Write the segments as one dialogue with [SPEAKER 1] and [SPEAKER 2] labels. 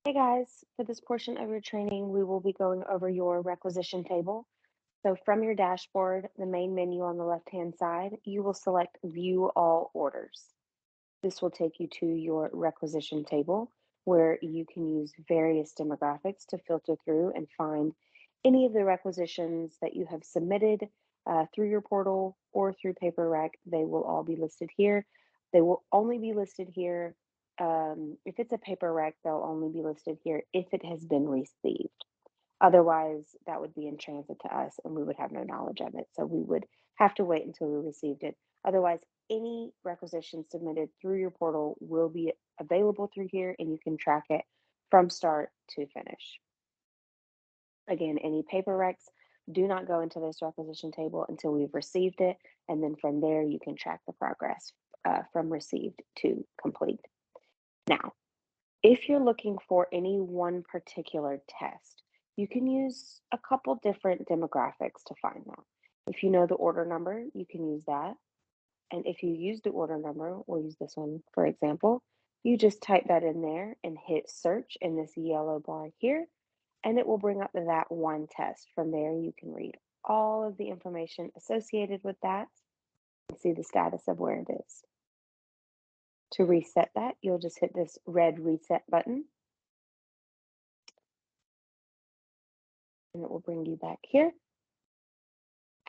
[SPEAKER 1] Hey guys, for this portion of your training, we will be going over your requisition table. So from your dashboard, the main menu on the left-hand side, you will select View All Orders. This will take you to your requisition table where you can use various demographics to filter through and find any of the requisitions that you have submitted through your portal or through PaperRec. They will all be listed here. They will only be listed here. If it's a PaperRec, they'll only be listed here if it has been received. Otherwise, that would be in transit to us and we would have no knowledge of it. So we would have to wait until we received it. Otherwise, any requisition submitted through your portal will be available through here and you can track it from start to finish. Again, any paper recs do not go into this requisition table until we've received it. And then from there, you can track the progress from received to complete. Now, if you're looking for any one particular test, you can use a couple different demographics to find that. If you know the order number, you can use that. And if you use the order number, we'll use this one for example, you just type that in there and hit search in this yellow bar here, and it will bring up that one test. From there, you can read all of the information associated with that and see the status of where it is. To reset that, you'll just hit this red reset button and it will bring you back here.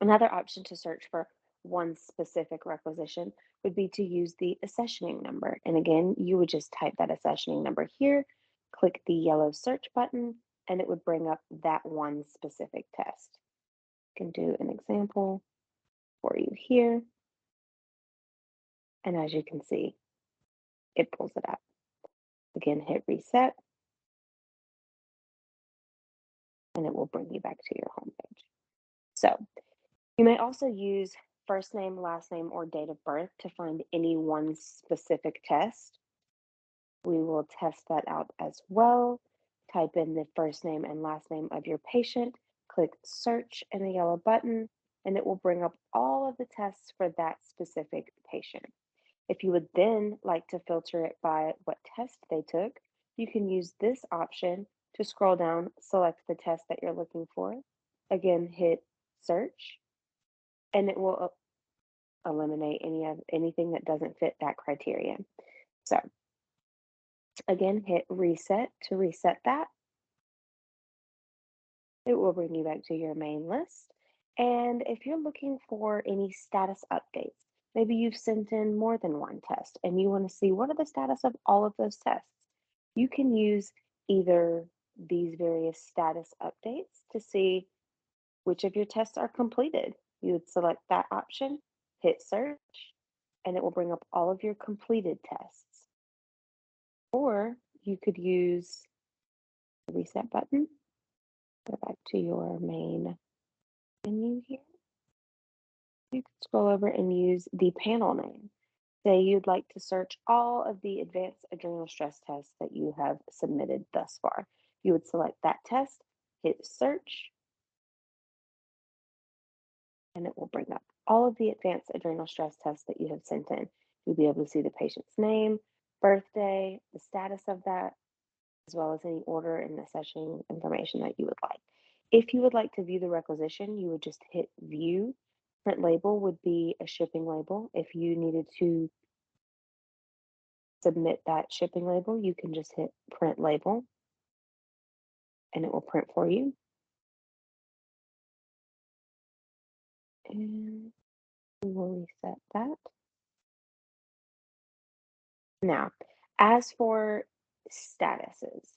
[SPEAKER 1] Another option to search for one specific requisition would be to use the accessioning number. And again, you would just type that accessioning number here, click the yellow search button, and it would bring up that one specific test. I can do an example for you here. And as you can see, it pulls it up. Again, hit reset, and it will bring you back to your homepage. So you may also use first name, last name, or date of birth to find any one specific test. We will test that out as well. Type in the first name and last name of your patient, click search in the yellow button, and it will bring up all of the tests for that specific patient. If you would then like to filter it by what test they took, you can use this option to scroll down, select the test that you're looking for. Again, hit search, and it will eliminate anything that doesn't fit that criteria. So again, hit reset to reset that. It will bring you back to your main list. And if you're looking for any status updates, maybe you've sent in more than one test and you want to see what are the status of all of those tests, you can use either these various status updates to see which of your tests are completed. You would select that option, hit search, and it will bring up all of your completed tests. Or you could use the reset button, go back to your main menu here. You can scroll over and use the panel name. Say you'd like to search all of the advanced adrenal stress tests that you have submitted thus far. You would select that test, hit search, and it will bring up all of the advanced adrenal stress tests that you have sent in. You'll be able to see the patient's name, birthday, the status of that, as well as any order and accessioning information that you would like. If you would like to view the requisition, you would just hit view. Print label would be a shipping label. If you needed to submit that shipping label, you can just hit print label and it will print for you. And we will reset that. Now, as for statuses,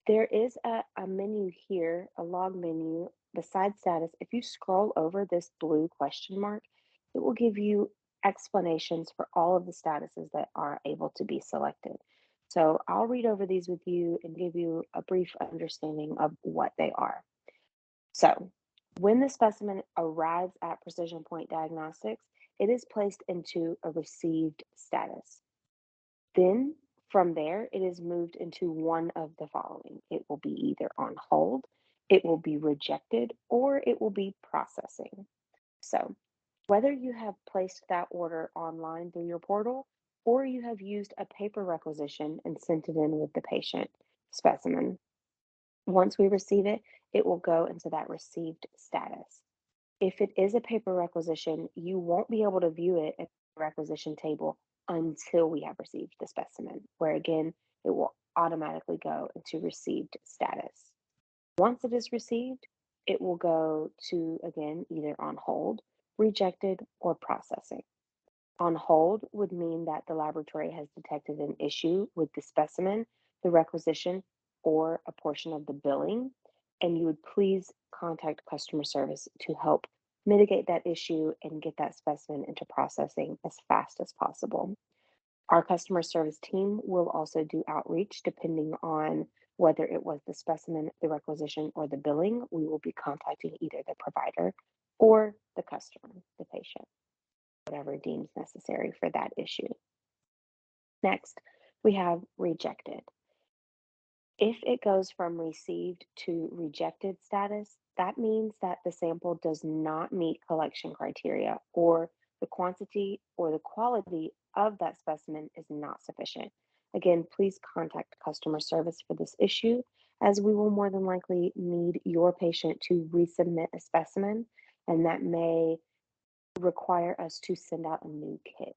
[SPEAKER 1] there is a menu here, a log menu beside status. If you scroll over this blue question mark, it will give you explanations for all of the statuses that are able to be selected. So I'll read over these with you and give you a brief understanding of what they are. So when the specimen arrives at Precision Point Diagnostics, it is placed into a received status. Then from there, it is moved into one of the following. It will be either on hold, it will be rejected, or it will be processing. So whether you have placed that order online through your portal or you have used a paper requisition and sent it in with the patient, specimen. Once we receive it, it will go into that received status. If it is a paper requisition, you won't be able to view it at the requisition table until we have received the specimen, where again, it will automatically go into received status. Once it is received, it will go to, again, either on hold, rejected, or processing. On hold would mean that the laboratory has detected an issue with the specimen, the requisition, or a portion of the billing, and you would please contact customer service to help mitigate that issue and get that specimen into processing as fast as possible. Our customer service team will also do outreach depending on whether it was the specimen, the requisition, or the billing. We will be contacting either the provider or the customer, the patient, whatever deems necessary for that issue. Next, we have rejected. If it goes from received to rejected status, that means that the sample does not meet collection criteria or the quantity or the quality of that specimen is not sufficient. Again, please contact customer service for this issue as we will more than likely need your patient to resubmit a specimen and that may require us to send out a new kit.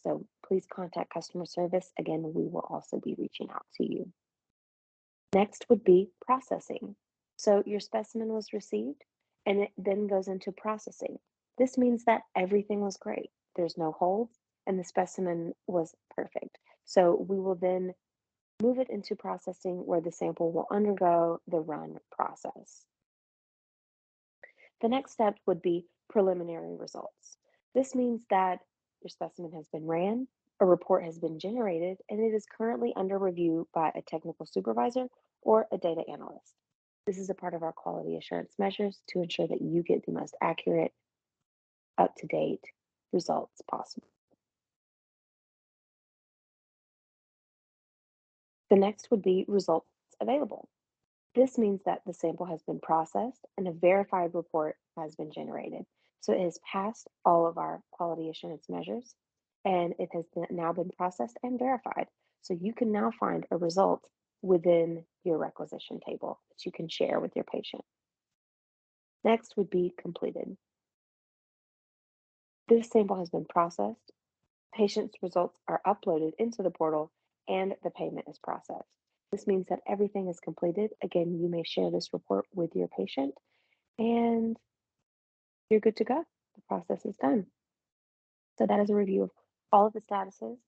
[SPEAKER 1] So please contact customer service. Again, we will also be reaching out to you. Next would be processing. So your specimen was received and it then goes into processing. This means that everything was great. There's no holds and the specimen was perfect. So we will then move it into processing where the sample will undergo the run process. The next step would be preliminary results. This means that your specimen has been ran, a report has been generated, and it is currently under review by a technical supervisor or a data analyst. This is a part of our quality assurance measures to ensure that you get the most accurate, up to date results possible. The next would be results available. This means that the sample has been processed and a verified report has been generated. So it has passed all of our quality assurance measures and it has now been processed and verified. So you can now find a result within your requisition table that you can share with your patient. Next would be completed. This sample has been processed, patient's results are uploaded into the portal, and the payment is processed. This means that everything is completed. Again, you may share this report with your patient and you're good to go. The process is done. So that is a review of all of the statuses.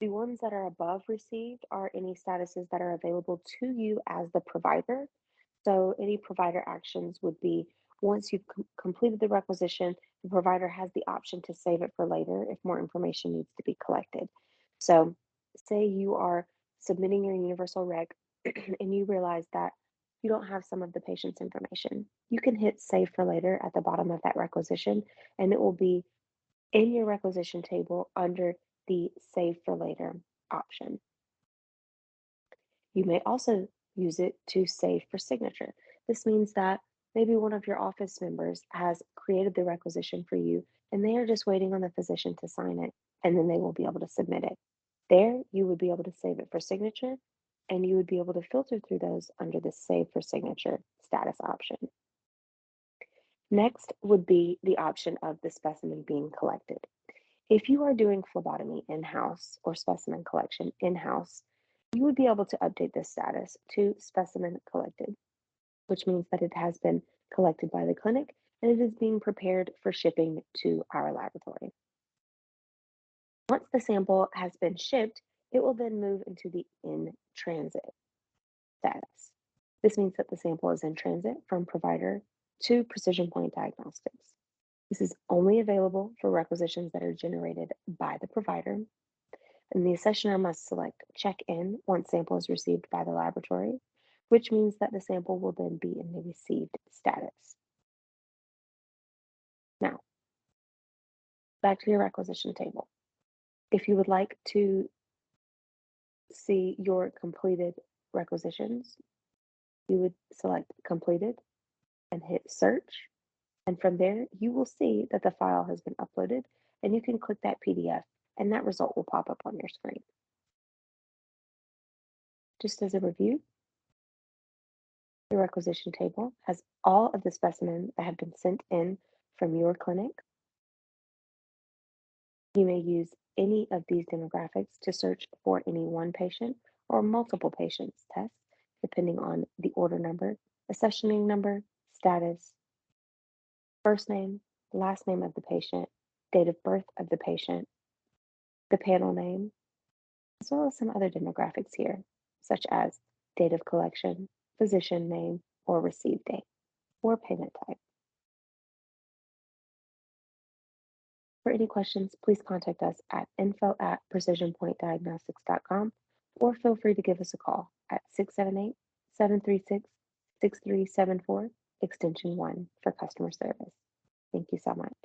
[SPEAKER 1] The ones that are above received are any statuses that are available to you as the provider. So any provider actions would be once you've completed the requisition, the provider has the option to save it for later if more information needs to be collected. So say you are submitting your universal reg and you realize that you don't have some of the patient's information. You can hit save for later at the bottom of that requisition and it will be in your requisition table under the save for later option. You may also use it to save for signature. This means that maybe one of your office members has created the requisition for you and they are just waiting on the physician to sign it and then they will be able to submit it. There, you would be able to save it for signature and you would be able to filter through those under the save for signature status option. Next would be the option of the specimen being collected. If you are doing phlebotomy in-house or specimen collection in-house, you would be able to update this status to specimen collected, which means that it has been collected by the clinic and it is being prepared for shipping to our laboratory. Once the sample has been shipped, it will then move into the in transit status. This means that the sample is in transit from provider to Precision Point Diagnostics. This is only available for requisitions that are generated by the provider, and the accessioner must select check in once sample is received by the laboratory, which means that the sample will then be in the received status. Now, back to your requisition table. If you would like to see your completed requisitions, you would select completed and hit search. And from there, you will see that the file has been uploaded and you can click that PDF and that result will pop up on your screen. Just as a review, The requisition table has all of the specimens that have been sent in from your clinic. You may use any of these demographics to search for any one patient or multiple patients tests, depending on the order number, accessioning number, status, first name, last name of the patient, date of birth of the patient, the panel name, as well as some other demographics here, such as date of collection, physician name, or receive date, or payment type. For any questions, please contact us at info@precisionpointdiagnostics.com or feel free to give us a call at 678 736 6374, extension 1 for customer service. Thank you so much.